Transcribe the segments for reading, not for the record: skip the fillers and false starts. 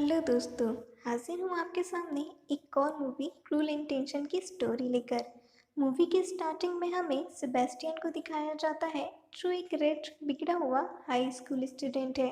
Hello दोस्तों। हाजिर हूँ आपके सामने एक और मूवी क्रूल इंटेंशन की स्टोरी लेकर। मूवी के स्टार्टिंग में हमें सेबेस्टियन को दिखाया जाता है, जो एक रिच बिगड़ा हुआ हाई स्कूल स्टूडेंट है।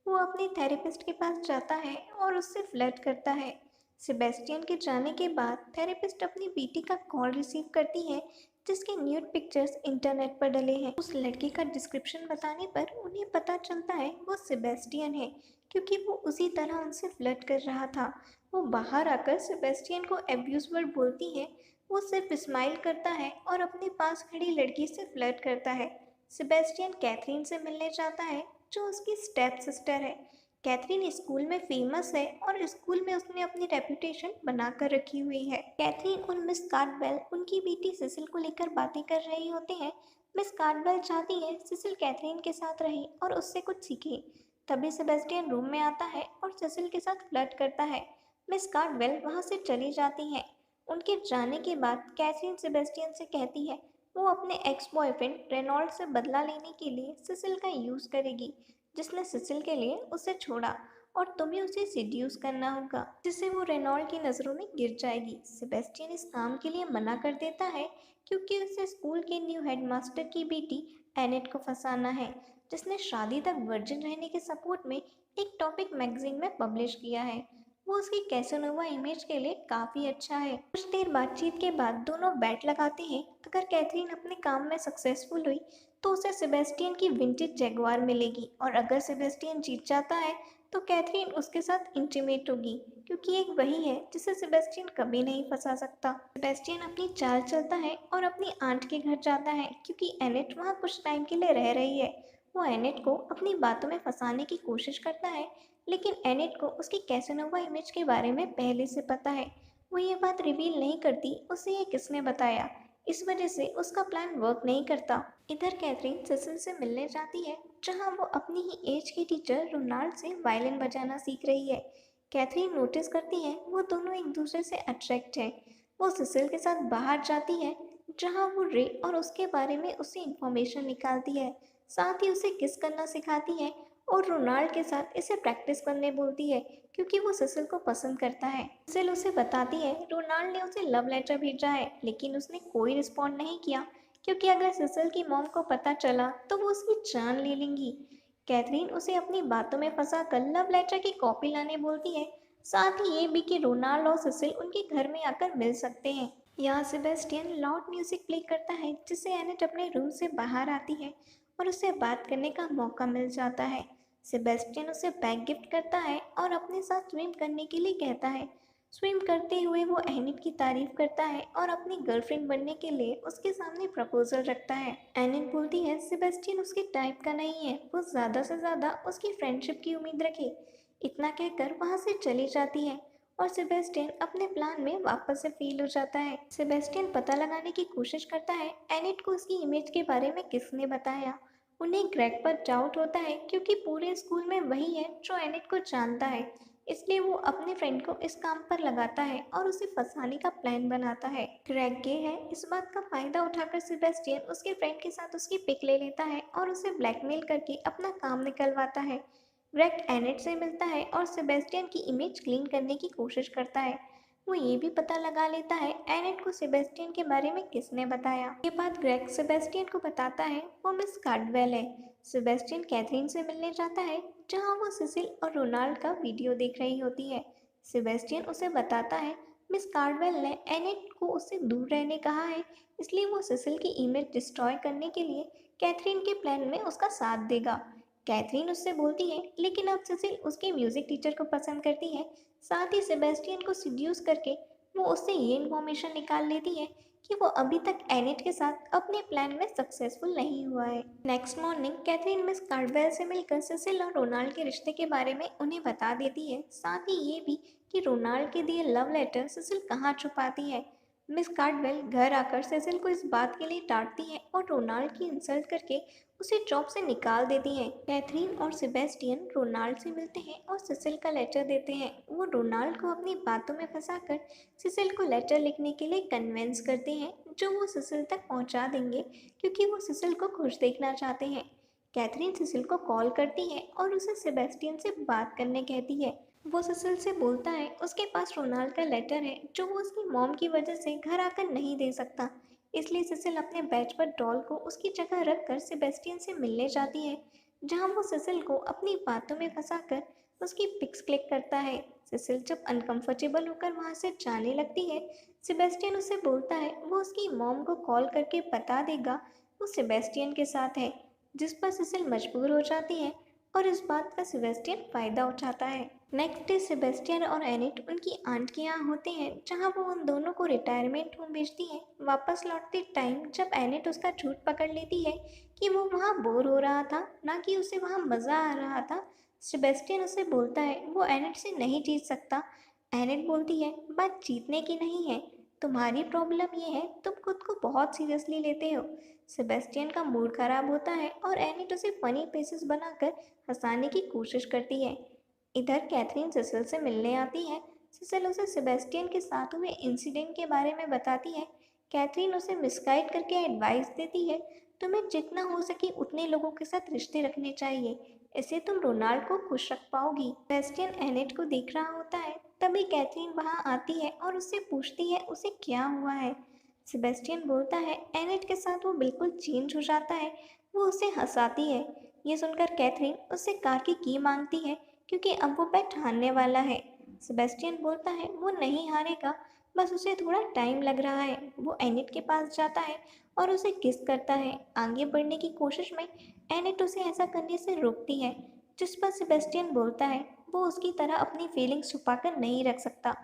वो अपने थेरेपिस्ट के पास जाता है और उससे फ्लर्ट करता है। सेबेस्टियन के जाने के बाद थेरेपिस्ट अपनी बेटी का कॉल रिसीव करती है, जिसके न्यूड पिक्चर्स इंटरनेट पर डले हैं। उस लड़के का डिस्क्रिप्शन बताने पर उन्हें पता चलता है वो सेबेस्टियन है, क्योंकि वो उसी तरह उनसे फ्लर्ट कर रहा था। वो बाहर आकर सेबेस्टियन को एब्यूज वर्ड बोलती है। वो सिर्फ स्माइल करता है और अपने पास खड़ी लड़की से फ्लर्ट करता है। सेबेस्टियन कैथरीन से मिलने जाता है, जो उसकी स्टेप सिस्टर है। कैथरीन स्कूल में फेमस है और स्कूल में उसने अपनी रेपुटेशन बनाकर रखी हुई है। कैथरीन और मिस कार्डवेल उनकी बेटी सिसिल को लेकर बातें कर रही होते हैं। मिस कार्डवेल चाहती है सिसिल कैथरीन के साथ रहे और उससे कुछ सीखे। तभी सेबेस्टियन रूम में आता है और सेसिल के साथ फ्लर्ट करता है। मिस कार्डवेल वहां से चली जाती है। उनके जाने के बाद कैथरीन सेबेस्टियन से कहती है वो अपने एक्स बॉयफ्रेंड रेनॉल्ड से बदला लेने के लिए सिसिल का यूज करेगी, जिसने सिसिल के लिए उसे छोड़ा, और तुम्हें उसे सिड्यूस करना होगा, जिससे वो रेनॉल्ड की नज़रों में गिर जाएगी। सेबेस्टियन इस काम के लिए मना कर देता है, क्योंकि उसे स्कूल के न्यू हेडमास्टर की बेटी एनेट को फंसाना है, जिसने शादी तक वर्जिन रहने के सपोर्ट में एक टॉपिक मैगजीन में पब्लिश किया है। वो उसकी कैसोनोवा इमेज के लिए काफ़ी अच्छा है। कुछ देर बातचीत के बाद दोनों बैट लगाते हैं। अगर कैथरीन अपने काम में सक्सेसफुल हुई तो उसे सेबेस्टियन की विंटेज जैगवार मिलेगी, और अगर सेबेस्टियन जीत जाता है तो कैथरीन उसके साथ इंटीमेट होगी, क्योंकि एक वही है जिसे सेबेस्टियन कभी नहीं फंसा सकता। सेबेस्टियन अपनी चाल चलता है और अपनी आंट के घर जाता है, क्योंकि एनेट वहाँ कुछ टाइम के लिए रह रही है। वो एनेट को अपनी बातों में फंसाने की कोशिश करता है, लेकिन एनेट को उसकी कैसेनोवा इमेज के बारे में पहले से पता है। वो ये बात रिवील नहीं करती उसे ये किसने बताया। इस वजह से उसका प्लान वर्क नहीं करता। इधर कैथरीन सेसिल से मिलने जाती है, जहां वो अपनी ही एज की टीचर रोनाल्ड से वायलिन बजाना सीख रही है। कैथरीन नोटिस करती है वो दोनों एक दूसरे से अट्रैक्ट हैं। वो सेसिल के साथ बाहर जाती है, जहां वो रे और उसके बारे में उससे इंफॉर्मेशन निकालती है। साथ ही उसे किस करना सिखाती है और रोनाल्ड के साथ इसे प्रैक्टिस करने बोलती है, क्योंकि वो सिसिल को पसंद करता है। सिसिल उसे बताती है रोनाल्ड ने उसे लव लेटर भेजा है, लेकिन उसने कोई रिस्पॉन्ड नहीं किया, क्योंकि अगर सिसिल की मॉम को पता चला तो वो उसकी जान ले लेंगी। कैथरीन उसे अपनी बातों में फंसा कर लव लेटर की कॉपी लाने बोलती है। साथ ही ये भी कि रोनाल्ड और सिसिल उनके घर में आकर मिल सकते हैं। यहाँ सेबेस्टियन लाउड म्यूजिक प्ले करता है, जिससे एनेट अपने रूम से बाहर आती है और उससे बात करने का मौका मिल जाता है। सेबेस्टियन उसे बैग गिफ्ट करता है और अपने साथ स्विम करने के लिए कहता है। स्विम करते हुए वो एनिट की तारीफ करता है और अपनी गर्लफ्रेंड बनने के लिए उसके सामने प्रपोजल रखता है। एनिट बोलती है सेबेस्टियन उसके टाइप का नहीं है, वो ज़्यादा से ज़्यादा उसकी फ्रेंडशिप की उम्मीद रखे। इतना कहकर वहाँ से चली जाती है और सेबेस्टियन अपने प्लान में वापस से फेल हो जाता है। सेबेस्टियन पता लगाने की कोशिश करता है एनिट को उसकी इमेज के बारे में किसने बताया। उन्हें ग्रेग पर डाउट होता है, क्योंकि पूरे स्कूल में वही है जो एनिट को जानता है। इसलिए वो अपने फ्रेंड को इस काम पर लगाता है और उसे फंसाने का प्लान बनाता है। ग्रेग गे है, इस बात का फायदा उठाकर सेबेस्टियन उसके फ्रेंड के साथ उसकी पिक ले लेता है और उसे ब्लैकमेल करके अपना काम निकलवाता है। ग्रेग एनेट से मिलता है और सेबेस्टियन की इमेज क्लीन करने की कोशिश करता है। वो ये भी पता लगा लेता है एनेट को सेबेस्टियन के बारे में किसने बताया। ये बात ग्रेग सेबेस्टियन को बताता है वो मिस कार्डवेल है। सेबेस्टियन कैथरीन से मिलने जाता है, जहां वो सिसिल और रोनाल्ड का वीडियो देख रही होती है। सेबेस्टियन उसे बताता है मिस कार्डवेल ने एनेट को उससे दूर रहने कहा है, इसलिए वो सिसिल की इमेज डिस्ट्रॉय करने के लिए कैथरीन के प्लान में उसका साथ देगा। कैथरीन उससे बोलती है, लेकिन अब सिसिल उसके म्यूजिक टीचर को पसंद करती है। साथ ही सेबेस्टियन को सिड्यूस करके वो उससे ये इन्फॉर्मेशन निकाल लेती है कि वो अभी तक एनेट के साथ अपने प्लान में सक्सेसफुल नहीं हुआ है। Next morning Catherine Miss Cardwell से मिलकर सिसिल और रोनाल्ड के रिश्ते के बारे में उन्हें बता देती है, साथ ही ये भी कि रोनाल्ड के दिए लव लेटर सिसिल कहाँ छुपाती है। मिस कार्डवेल घर आकर सिसिल को इस बात के लिए डांटती है और रोनाल्ड की इंसल्ट करके उसे जॉब से निकाल देती हैं। कैथरीन और सेबेस्टियन रोनाल्ड से मिलते हैं और सिसिल का लेटर देते हैं। वो रोनाल्ड को अपनी बातों में फंसाकर सिसिल को लेटर लिखने के लिए कन्विंस करते हैं, जो वो सिसिल तक पहुंचा देंगे, क्योंकि वो सिसिल को खुश देखना चाहते हैं। कैथरीन सिसिल को कॉल करती है और उसे सेबेस्टियन से बात करने कहती है। वो सिसिल से बोलता है उसके पास रोनाल्ड का लेटर है जो वो उसकी मॉम की वजह से घर आकर नहीं दे सकता। इसलिए सिसिल अपने बेंच पर डॉल को उसकी जगह रखकर सेबेस्टियन से मिलने जाती है, जहां वो सिसिल को अपनी बातों में फंसाकर उसकी पिक्स क्लिक करता है। सिसिल जब अनकंफर्टेबल होकर वहां से जाने लगती है, सेबेस्टियन उसे बोलता है वो उसकी मॉम को कॉल करके बता देगा वो सेबेस्टियन के साथ है, जिस पर सिसिल मजबूर हो जाती है और इस बात का सेबेस्टियन फायदा उठाता है। नेक्स्ट डे सेबेस्टियन और एनिट उनकी आंट के यहाँ होते हैं, जहाँ वो उन दोनों को रिटायरमेंट होम भेजती हैं। वापस लौटते टाइम जब एनिट उसका झूठ पकड़ लेती है कि वो वहाँ बोर हो रहा था, ना कि उसे वहाँ मज़ा आ रहा था, सेबेस्टियन उसे बोलता है वो एनिट से नहीं जीत सकता। एनिट बोलती है बात जीतने की नहीं है, तुम्हारी प्रॉब्लम ये है तुम खुद को बहुत सीरियसली लेते हो। सेबेस्टियन का मूड खराब होता है और एनिट उसे फनी फेसेस बनाकर हंसाने की कोशिश करती है। इधर कैथरीन सिसिल से मिलने आती है। सिसिल उसे सेबेस्टियन के साथ हुए इंसिडेंट के बारे में बताती है। कैथरीन उसे मिसगाइड करके एडवाइस देती है, तुम्हें जितना हो सके उतने लोगों के साथ रिश्ते रखने चाहिए, इससे तुम रोनाल्ड को खुश रख पाओगी। सेबेस्टियन एनेट को देख रहा होता है, तभी कैथरीन वहां आती है और उससे पूछती है उसे क्या हुआ है। सेबेस्टियन बोलता है एनेट के साथ वो बिल्कुल चेंज हो जाता है, वो उसे हंसाती है। ये सुनकर कैथरीन उससे कार की मांगती है, क्योंकि अब वो बेट हारने वाला है। सेबेस्टियन बोलता है वो नहीं हारेगा, बस उसे थोड़ा टाइम लग रहा है। वो एनिट के पास जाता है और उसे किस करता है। आगे बढ़ने की कोशिश में एनिट उसे ऐसा करने से रोकती है, जिस पर सेबेस्टियन बोलता है वो उसकी तरह अपनी फीलिंग्स छुपाकर नहीं रख सकता।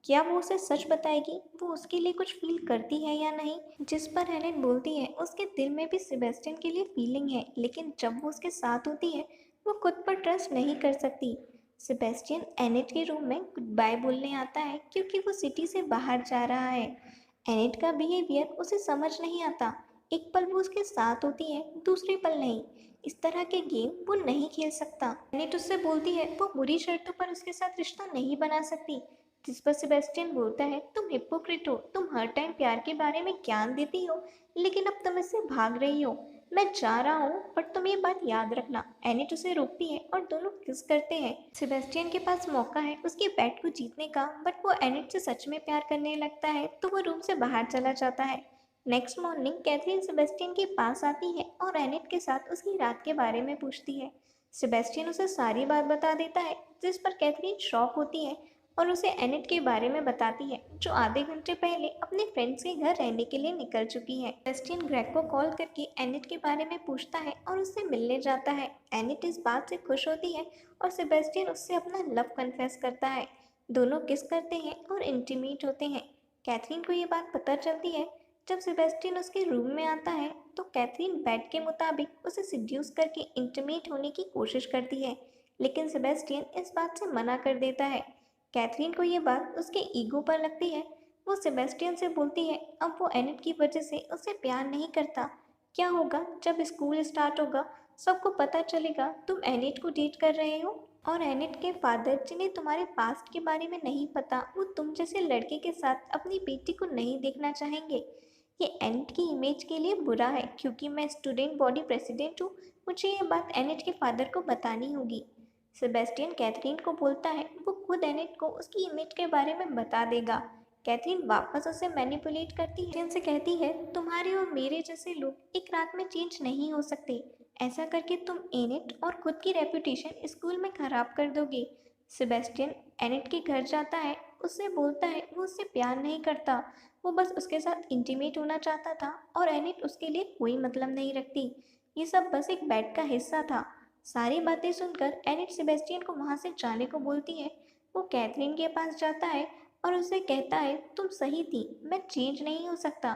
क्या वो उसे सच बताएगी वो उसके लिए कुछ फील करती है या नहीं। जिस पर एनिट बोलती है उसके दिल में भी सेबेस्टियन के लिए फीलिंग है, लेकिन जब वो उसके साथ होती है वो खुद पर ट्रस्ट नहीं कर सकती। सेबेस्टियन एनिट के रूम में गुड बाय बोलने आता है, क्योंकि वो सिटी से बाहर जा रहा है। एनिट का बिहेवियर उसे समझ नहीं आता। एक पल वो उसके साथ होती है, दूसरे पल नहीं। इस तरह के गेम वो नहीं खेल सकता। एनिट उससे बोलती है वो बुरी शर्तों पर उसके साथ रिश्ता नहीं बना सकती, जिस पर सेबेस्टियन बोलता है तुम हिपोक्रेट हो, तुम हर टाइम प्यार के बारे में ज्ञान देती हो, लेकिन अब तुम इससे भाग रही हो। मैं जा रहा हूँ पर तुम ये बात याद रखना। एनिट उसे रोकती है और दोनों किस करते हैं। सेबेस्टियन के पास मौका है उसके बैट को जीतने का, बट वो एनिट से सच में प्यार करने लगता है, तो वो रूम से बाहर चला जाता है। नेक्स्ट मॉर्निंग कैथरीन सेबेस्टियन के पास आती है और एनिट के साथ उसकी रात के बारे में पूछती है। सेबेस्टियन उसे सारी बात बता देता है, जिस पर कैथरीन शॉक होती है और उसे एनिट के बारे में बताती है, जो आधे घंटे पहले अपने फ्रेंड्स के घर रहने के लिए निकल चुकी है। सेबेस्टियन ग्रेग को कॉल करके एनिट के बारे में पूछता है और उससे मिलने जाता है। एनिट इस बात से खुश होती है और सेबेस्टियन उससे अपना लव कन्फेस करता है। दोनों किस करते हैं और इंटीमेट होते हैं। कैथरीन को ये बात पता चलती है जब सेबेस्टियन उसके रूम में आता है, तो कैथरीन बेड के मुताबिक उसे सिड्यूस करके इंटीमेट होने की कोशिश करती है, लेकिन सेबेस्टियन इस बात से मना कर देता है। कैथरीन को ये बात उसके ईगो पर लगती है। वो सेबेस्टियन से बोलती है अब वो एनिट की वजह से उससे प्यार नहीं करता। क्या होगा जब स्कूल स्टार्ट होगा, सबको पता चलेगा तुम एनिट को डेट कर रहे हो। और एनिट के फादर, जिन्हें तुम्हारे पास्ट के बारे में नहीं पता, वो तुम जैसे लड़के के साथ अपनी बेटी को नहीं देखना चाहेंगे। ये एनिट की इमेज के लिए बुरा है, क्योंकि मैं स्टूडेंट बॉडी प्रेसिडेंट हूँ। मुझे ये बात एनिट के फादर को बतानी होगी। सेबेस्टियन कैथरीन को बोलता है वो खुद एनिट को उसकी इमेज के बारे में बता देगा। कैथरीन वापस उसे मैनिपुलेट करती है, जिनसे कहती है तुम्हारे और मेरे जैसे लोग एक रात में चेंज नहीं हो सकते। ऐसा करके तुम एनिट और खुद की रेपुटेशन स्कूल में खराब कर दोगे। सेबेस्टियन एनिट के घर जाता है, उससे बोलता है वो उससे प्यार नहीं करता, वो बस उसके साथ इंटीमेट होना चाहता था और एनिट उसके लिए कोई मतलब नहीं रखती। ये सब बस एक बैट का हिस्सा था। सारी बातें सुनकर एनिट सेबेस्टियन को वहां से जाने को बोलती है। वो कैथरीन के पास जाता है और उसे कहता है तुम सही थी, मैं चेंज नहीं हो सकता।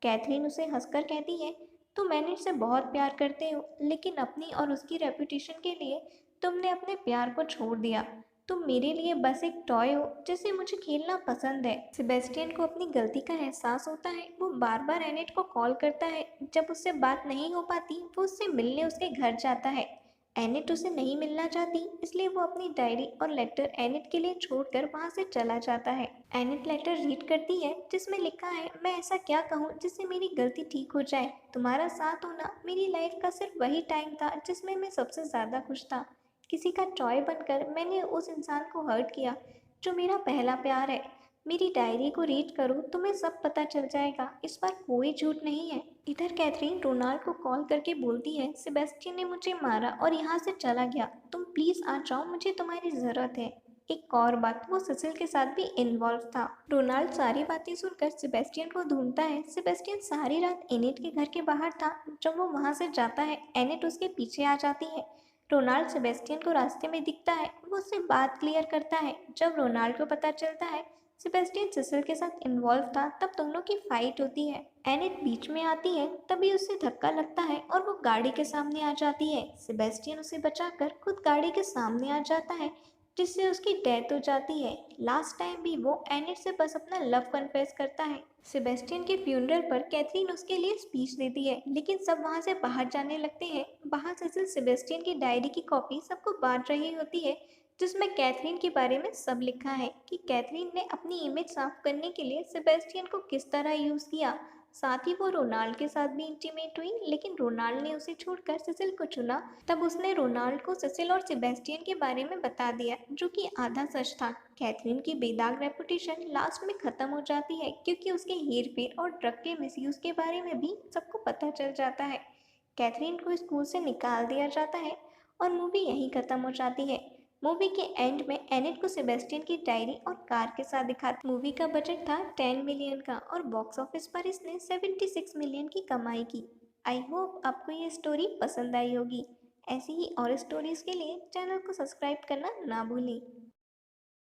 कैथरीन उसे हंसकर कहती है तुम एनिट से बहुत प्यार करते हो, लेकिन अपनी और उसकी रेपुटेशन के लिए तुमने अपने प्यार को छोड़ दिया। तुम मेरे लिए बस एक टॉय हो जिसे मुझे खेलना पसंद है। सेबेस्टियन को अपनी गलती का एहसास होता है। वो बार बार एनिट को कॉल करता है। जब उससे बात नहीं हो पाती, वो उससे मिलने उसके घर जाता है। एनिट उसे नहीं मिलना चाहती, इसलिए वो अपनी डायरी और लेटर एनिट के लिए छोड़कर वहां से चला जाता है। एनिट लेटर रीड करती है, जिसमें लिखा है मैं ऐसा क्या कहूँ जिससे मेरी गलती ठीक हो जाए। तुम्हारा साथ होना मेरी लाइफ का सिर्फ वही टाइम था जिसमें मैं सबसे ज्यादा खुश था। किसी का टॉय बनकर मैंने उस इंसान को हर्ट किया जो मेरा पहला प्यार है। मेरी डायरी को रीड करो, तुम्हें सब पता चल जाएगा, इस बार कोई झूठ नहीं है। इधर कैथरीन रोनाल्ड को कॉल करके बोलती है, सेबेस्टियन ने मुझे मारा और यहाँ से चला गया, तुम प्लीज आ जाओ, मुझे तुम्हारी जरूरत है। एक और बात, वो सिसिल के साथ भी इन्वॉल्व था। रोनाल्ड सारी बातें सुनकर सेबेस्टियन को ढूंढता है। सेबेस्टियन सारी रात एनेट के घर के बाहर था। जब वो वहां से जाता है, एनेट उसके पीछे आ जाती है। रोनाल्ड सेबेस्टियन को रास्ते में दिखता है, वो उससे बात क्लियर करता है। जब रोनाल्ड को पता चलता है सेबेस्टियन सिसिल के साथ इन्वॉल्व था, तब दोनों की फाइट होती है। एनेट बीच में आती है, तभी उससे धक्का लगता है और वो गाड़ी के सामने आ जाती है। सेबेस्टियन उसे बचाकर खुद गाड़ी के सामने आ जाता है, जिससे उसकी डेथ हो जाती है। लास्ट टाइम भी वो एनेट से बस अपना लव कन्फेस करता है। सेबेस्टियन के फ्यूनरल पर कैथरीन उसके लिए स्पीच देती है, लेकिन सब वहां से बाहर जाने लगते हैं। बाहर सिसिल सेबेस्टियन की डायरी की कॉपी सबको बांट रही होती है, जिसमें कैथरीन के बारे में सब लिखा है कि कैथरीन ने अपनी इमेज साफ करने के लिए सेबेस्टियन को किस तरह यूज किया। साथ ही वो रोनाल्ड के साथ भी इंटीमेट हुई, लेकिन रोनाल्ड ने उसे छोड़कर सिसिल को चुना। तब उसने रोनाल्ड को सिसिल और सेबेस्टियन के बारे में बता दिया, जो कि आधा सच था। कैथरीन की बेदाग रेपुटेशन लास्ट में खत्म हो जाती है, क्योंकि उसके हेरफेर और ड्रग के मिसयूज के बारे में भी सबको पता चल जाता है। कैथरीन को स्कूल से निकाल दिया जाता है और मूवी यहीं खत्म हो जाती है। मूवी के एंड में एनेट को सेबेस्टियन की डायरी और कार के साथ दिखाते। मूवी का बजट था 10 मिलियन का और बॉक्स ऑफिस पर इसने 76 मिलियन की कमाई की। आई होप आपको ये स्टोरी पसंद आई होगी। ऐसी ही और स्टोरीज के लिए चैनल को सब्सक्राइब करना ना भूलें।